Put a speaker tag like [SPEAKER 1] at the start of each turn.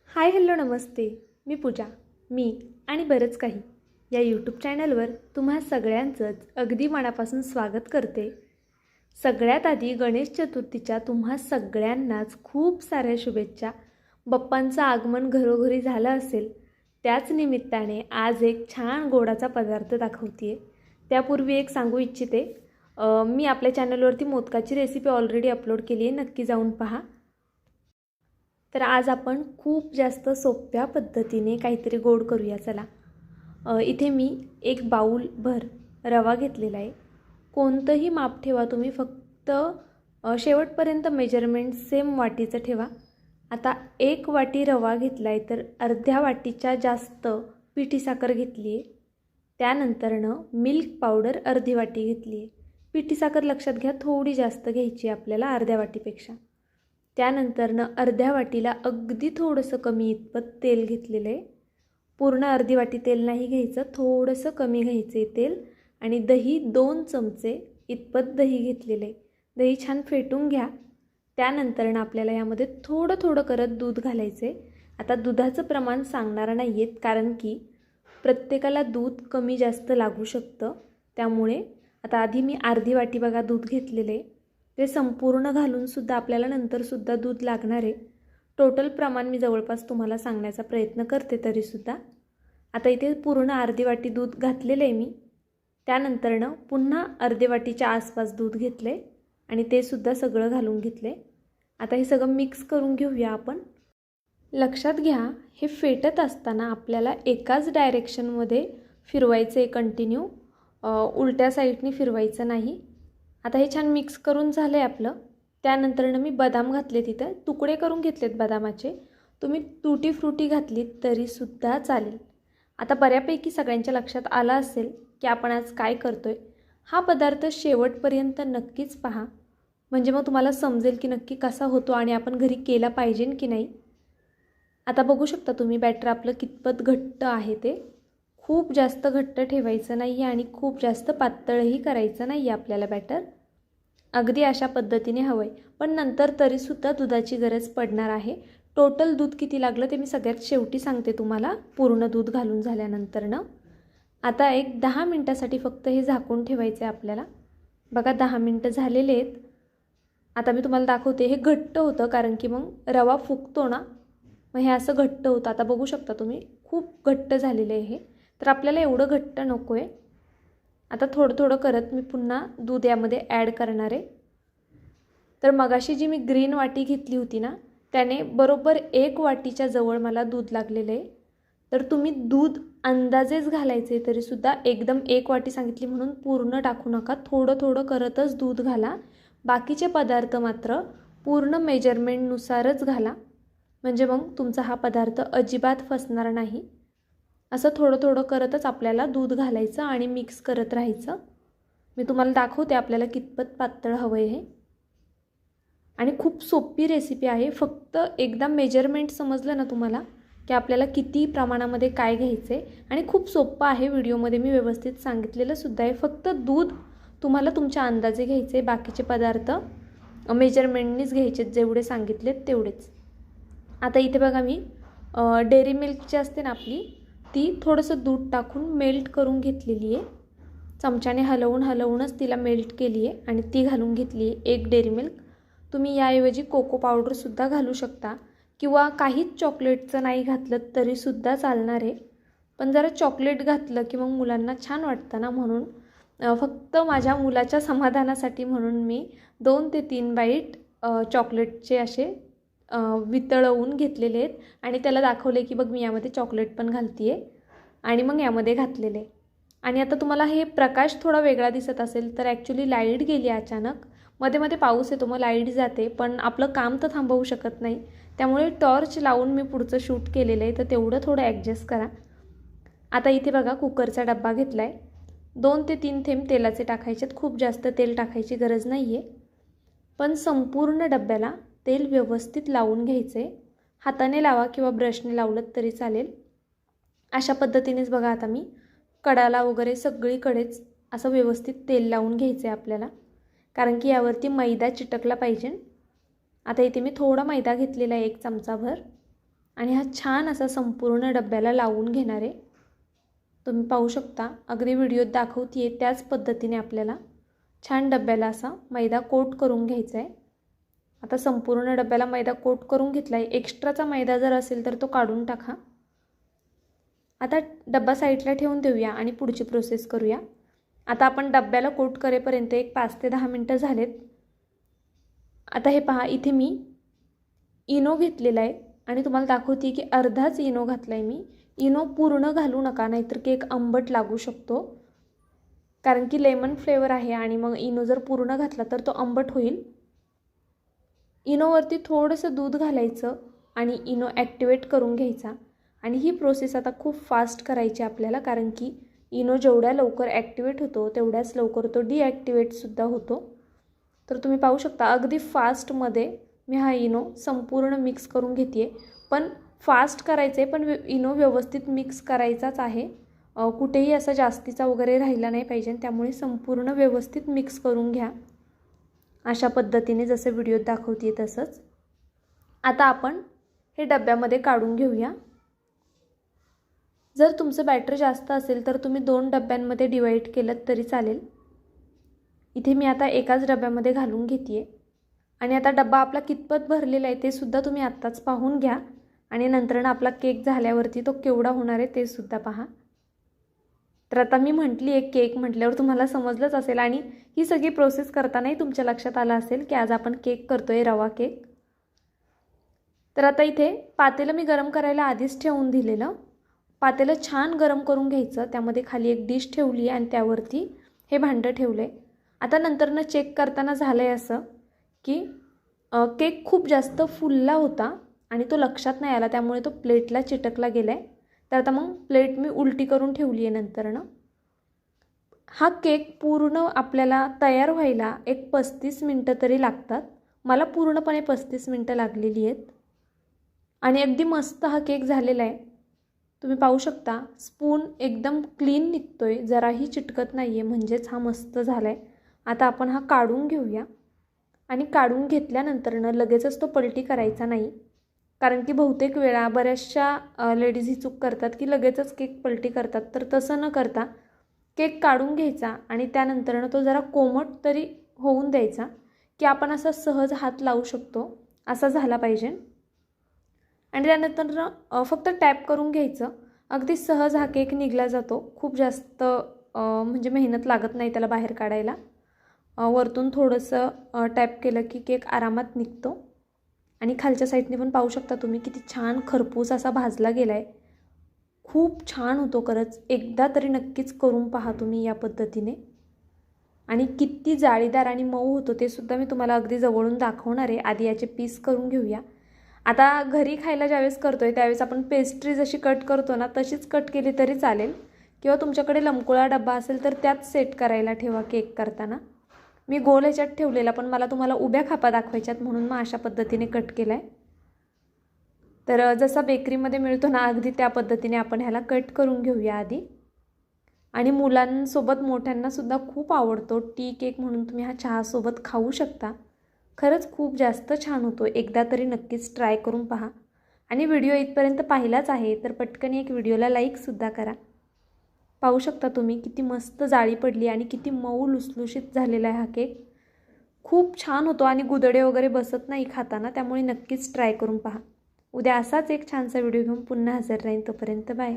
[SPEAKER 1] Hi hello नमस्ते. मी पूजा. मी आणि बरंच काही या यूट्यूब चॅनलवर तुम्हा सगळ्यांचंच अगदी मनापासून स्वागत करते. सगळ्यात आधी गणेश चतुर्थीच्या तुम्हा सगळ्यांनाच खूप साऱ्या शुभेच्छा. बाप्पांचं आगमन घरोघरी झालं असेल, त्याच निमित्ताने आज एक छान गोडाचा पदार्थ दाखवते. त्यापूर्वी एक सांगू इच्छिते, मी आपल्या चॅनलवरती मोदकाची रेसिपी ऑलरेडी अपलोड केली आहे, नक्की जाऊन पहा. तर आज आपण खूप जास्त सोप्या पद्धतीने काहीतरी गोड करूया. चला, इथे मी एक बाऊलभर रवा घेतलेला आहे. कोणतंही माप ठेवा तुम्ही, फक्त शेवटपर्यंत मेजरमेंट सेम वाटीचं ठेवा. आता 1 वाटी रवा घेतला आहे, तर अर्ध्या वाटीच्या जास्त पिठी साखर घेतली आहे. त्यानंतरनं मिल्क पावडर अर्धी वाटी घेतली आहे. पिठी साखर लक्षात घ्या, थोडी जास्त घ्यायची आपल्याला अर्ध्या वाटीपेक्षा. त्यानंतरनं अर्ध्या वाटीला अगदी थोडंसं कमी इतपत तेल घेतलेलं आहे. पूर्ण अर्धी वाटी तेल नाही घ्यायचं, थोडंसं कमी घ्यायचं आहे तेल. आणि दही 2 चमचे इतपत दही घेतलेलं आहे. दही छान फेटून घ्या. त्यानंतरनं आपल्याला यामध्ये थोडं थोडं करत दूध घालायचं आहे. आता दुधाचं प्रमाण सांगणार नाही आहेत, कारण की प्रत्येकाला दूध कमी जास्त लागू शकतं. त्यामुळे आता आधी मी अर्धी वाटी बघा दूध घेतलेलं आहे. ते संपूर्ण घालूनसुद्धा आपल्याला नंतरसुद्धा दूध लागणार आहे. टोटल प्रमाण मी जवळपास तुम्हाला सांगण्याचा प्रयत्न करते तरीसुद्धा. आता इथे पूर्ण अर्धी वाटी दूध घातलेलं आहे मी. त्यानंतरनं पुन्हा अर्धी वाटीच्या आसपास दूध घेतलं आहे आणि ते सुद्धा सगळं घालून घेतलं आहे. आता हे सगळं मिक्स करून घेऊया आपण. लक्षात घ्या, हे फेटत असताना आपल्याला एकाच डायरेक्शनमध्ये फिरवायचं आहे कंटिन्यू, उलट्या साईडने फिरवायचं नाही. आता हे छान मिक्स करून झालं आहे आपलं. त्यानंतरनं मी बदाम घातले, तिथं तुकडे करून घेतलेत बदामाचे. तुम्ही तुटी फ्रुटी घातलीत तरीसुद्धा चालेल. आता बऱ्यापैकी सगळ्यांच्या लक्षात आलं असेल की आपण आज काय करतो आहे. हा पदार्थ शेवटपर्यंत नक्कीच पहा, म्हणजे मग तुम्हाला समजेल की नक्की कसा होतो आणि आपण घरी केला पाहिजे की नाही. आता बघू शकता तुम्ही बॅटर आपलं कितपत घट्ट आहे ते. खूप जास्त घट्ट ठेवायचं नाही आहे आणि खूप जास्त पातळही करायचं नाही आहे आपल्याला बॅटर. अगदी अशा पद्धतीने हवं आहे. पण नंतर तरीसुद्धा दुधाची गरज पडणार आहे. टोटल दूध किती लागलं ते मी सगळ्यात शेवटी सांगते तुम्हाला, पूर्ण दूध घालून झाल्यानंतरनं. आता एक 10 मिनटासाठी फक्त हे झाकून ठेवायचं आहे आपल्याला. बघा 10 मिनटं झालेले आहेत. आता मी तुम्हाला दाखवते. हे घट्ट होतं कारण की मग रवा फुगतो ना, मग हे असं घट्ट होतं. आता बघू शकता तुम्ही, खूप घट्ट झालेलं आहे हे. तर आपल्याला एवढं घट्ट नको आहे. आता थोडं थोडं करत मी पुन्हा दूध यामध्ये ॲड करणार आहे. तर मगाशी जी मी ग्रीन वाटी घेतली होती ना, त्याने बरोबर 1 वाटीच्या जवळ मला दूध लागलेलं आहे. तर तुम्ही दूध अंदाजेच घालायचे, तरीसुद्धा एकदम 1 वाटी सांगितली म्हणून पूर्ण टाकू नका. थोडं थोडं करतच दूध घाला. बाकीचे पदार्थ मात्र पूर्ण मेजरमेंटनुसारच घाला, म्हणजे मग तुमचा हा पदार्थ अजिबात फसणार नाही. असं थोडं थोडं करतच आपल्याला दूध घालायचं आणि मिक्स करत राहायचं. मी तुम्हाला दाखवते आपल्याला कितपत पातळ हवं आहे हे. आणि खूप सोपी रेसिपी आहे. फक्त एकदा मेजरमेंट समजलं ना तुम्हाला की आपल्याला किती प्रमाणामध्ये काय घ्यायचं आहे, आणि खूप सोपं आहे. व्हिडिओमध्ये मी व्यवस्थित सांगितलेलं सुद्धा आहे. फक्त दूध तुम्हाला तुमच्या अंदाजे घ्यायचे आहे. बाकीचे पदार्थ मेजरमेंटनीच घ्यायचे, जेवढे सांगितलेत तेवढेच. आता इथे बघा मी डेअरी मिल्क जी असते ना आपली, ती थोडंसं दूध टाकून मेल्ट करून घेतलेली आहे. चमच्याने हलवूनच तिला मेल्ट केली आहे आणि ती घालून घेतली आहे 1 डेअरी मिल्क. तुम्ही याऐवजी कोको पावडरसुद्धा घालू शकता, किंवा काहीच चॉकलेटचं नाही घातलं तरीसुद्धा चालणार आहे. पण जरा चॉकलेट घातलं की मग मुलांना छान वाटतं ना, म्हणून फक्त माझ्या मुलाच्या समाधानासाठी म्हणून मी 2 ते 3 बाईट चॉकलेटचे असे वितळवून घेतलेले आहेत आणि त्याला दाखवले की बघ मी यामध्ये चॉकलेट पण घालते आहे, आणि मग यामध्ये घातलेले. आणि आता तुम्हाला हे प्रकाश थोडा वेगळा दिसत असेल तर ॲक्च्युली लाईट गेली अचानक. मध्ये मध्ये पाऊस येतो, मग लाईट जाते, पण आपलं काम तर थांबवू शकत नाही. त्यामुळे टॉर्च लावून मी पुढचं शूट केलेलं आहे, तर तेवढं थोडं ॲडजस्ट करा. आता इथे बघा कुकरचा डब्बा घेतला आहे. 2 ते 3 थेंब तेलाचे टाकायचेत. खूप जास्त तेल टाकायची गरज नाही आहे, पण संपूर्ण डब्याला तेल व्यवस्थित लावून घ्यायचे. हाताने लावा किंवा ब्रशने लावलं तरी चालेल. अशा पद्धतीनेच बघा आता मी कडाला वगैरे सगळीकडेच असं व्यवस्थित तेल लावून घ्यायचं आहे आपल्याला, कारण की यावरती मैदा चिटकला पाहिजे. आता इथे मी थोडा मैदा घेतलेला आहे, 1 चमचाभर. आणि हा छान असा संपूर्ण डब्याला लावून घेणार आहे. तुम्ही पाहू शकता अगदी व्हिडिओत दाखवते त्याच पद्धतीने आपल्याला छान डब्याला असा मैदा कोट करून घ्यायचा आहे. आता संपूर्ण डब्याला मैदा कोट करून घेतला आहे. एक्स्ट्राचा मैदा जर असेल तर तो काढून टाका. आता डब्बा साईडला ठेवून देऊया आणि पुढची प्रोसेस करूया. आता आपण डब्याला कोट करेपर्यंत एक 5 ते 10 मिनटं झालेत. आता हे पहा, इथे मी इनो घेतलेला आहे आणि तुम्हाला दाखवते की अर्धाच इनो घातला आहे मी. इनो पूर्ण घालू नका, नाहीतर केक आंबट लागू शकतो, कारण की लेमन फ्लेवर आहे आणि मग इनो जर पूर्ण घातला तर तो आंबट होईल. इनोवरती थोडंसं दूध घालायचं आणि इनो ॲक्टिवेट करून घ्यायचा. आणि ही प्रोसेस आता खूप फास्ट करायची आपल्याला, कारण की इनो जेवढ्या लवकर ॲक्टिवेट होतो तेवढ्याच लवकर तो डिॲक्टिवेटसुद्धा होतो. तर तुम्ही पाहू शकता अगदी फास्टमध्ये मी हा इनो संपूर्ण मिक्स करून घेते आहे. पण फास्ट करायचं आहे, पण इनो व्यवस्थित मिक्स करायचाच आहे. कुठेही असा जास्तीचा वगैरे राहिला नाही पाहिजे. त्यामुळे संपूर्ण व्यवस्थित मिक्स करून घ्या अशा पद्धतीने, जसं व्हिडिओत दाखवते तसंच. आता आपण हे डब्यामध्ये काढून घेऊया. जर तुमचं बॅटर जास्त असेल तर तुम्ही 2 डब्यांमध्ये डिवाईड केलं तरी चालेल. इथे मी आता एकाच डब्यामध्ये घालून घेते आहे. आणि आता डब्बा आपला कितपत भरलेला आहे ते सुद्धा तुम्ही आत्ताच पाहून घ्या आणि नंतर आपला केक झाल्यावरती तो केवढा होणार आहे ते सुद्धा पहा. तर आता मी म्हटली एक केक म्हटल्यावर तुम्हाला समजलंच असेल आणि ही सगळी प्रोसेस करतानाही तुमच्या लक्षात आलं असेल की आज आपण केक करतोय, रवा केक. तर आता इथे पातेलं मी गरम करायला आधीच ठेवून दिलेलं. पातेलं छान गरम करून घ्यायचं. त्यामध्ये खाली एक डिश ठेवली आणि त्यावरती हे भांडं ठेवलं आहे. आता नंतरनं चेक करताना झालं आहे असं की केक खूप जास्त फुलला होता आणि तो लक्षात नाही आला, त्यामुळे तो प्लेटला चिटकला गेला आहे. तर आता मग प्लेट मी उलटी करून ठेवली आहे. नंतरनं हा केक पूर्ण आपल्याला तयार व्हायला एक 35 मिनटं तरी लागतात. मला पूर्णपणे 35 मिनटं लागलेली आहेत आणि अगदी मस्त हा केक झालेला आहे. तुम्ही पाहू शकता स्पून एकदम क्लीन निघतोय, जराही चिटकत नाही आहे, म्हणजेच हा मस्त झाला आहे. आता आपण हा काढून घेऊया आणि काढून लगेचच तो पलटी करायचा नाही, कारण की बहुतेक वेळा बऱ्याचशा लेडीज ही चूक करतात की लगेचच केक पलटी करतात. तर तसं न करता केक काढून घ्यायचा आणि त्यानंतरनं तो जरा कोमट तरी होऊन द्यायचा की आपण असा सहज हात लावू शकतो, असा झाला पाहिजे. आणि त्यानंतर फक्त टॅप करून घ्यायचं. अगदी सहज हा केक निघला जातो. खूप जास्त म्हणजे मेहनत लागत नाही त्याला बाहेर काढायला. वरतून थोडंसं टॅप केलं की केक आरामात निघतो. आणि खालच्या साईडने पण पाहू शकता तुम्ही किती छान खरपूस असा भाजला गेला आहे. खूप छान होतो खरंच. एकदा तरी नक्कीच करून पहा तुम्ही या पद्धतीने. आणि किती जाळीदार आणि मऊ होतो ते सुद्धा मी तुम्हाला अगदी जवळून दाखवणार आहे. आधी याचे पीस करून घेऊया. आता घरी खायला ज्यावेळेस करतोय त्यावेळेस आपण पेस्ट्री जशी कट करतो ना तशीच कट केली तरी चालेल, किंवा तुमच्याकडे लंबगोळा डब्बा असेल तर त्यात सेट करायला ठेवा केक करताना. मी गोल ह्याच्यात ठेवलेला, पण मला तुम्हाला उभ्या खापा दाखवायच्यात म्हणून मग अशा पद्धतीने कट केला आहे. तर जसा बेकरीमध्ये मिळतो ना अगदी त्या पद्धतीने आपण ह्याला कट करून घेऊया आधी. आणि मुलांसोबत मोठ्यांनासुद्धा खूप आवडतो. टी केक म्हणून तुम्ही हा चहासोबत खाऊ शकता. खरंच खूप जास्त छान होतो. एकदा तरी नक्कीच ट्राय करून पहा. आणि व्हिडिओ इथपर्यंत पाहिलाच आहे तर पटकन एक व्हिडिओला लाईकसुद्धा करा. पाहू शकता तुम्ही किती मस्त जाळी पडली आणि किती मऊ लुसलुशीत झालेला आहे हा केक. खूप छान होतो आणि गुदडे वगैरे बसत नाही खाताना, त्यामुळे नक्कीच ट्राय करून पहा. उद्या असाच एक छानसा व्हिडिओ घेऊन पुन्हा हजर राहीन. तोपर्यंत बाय.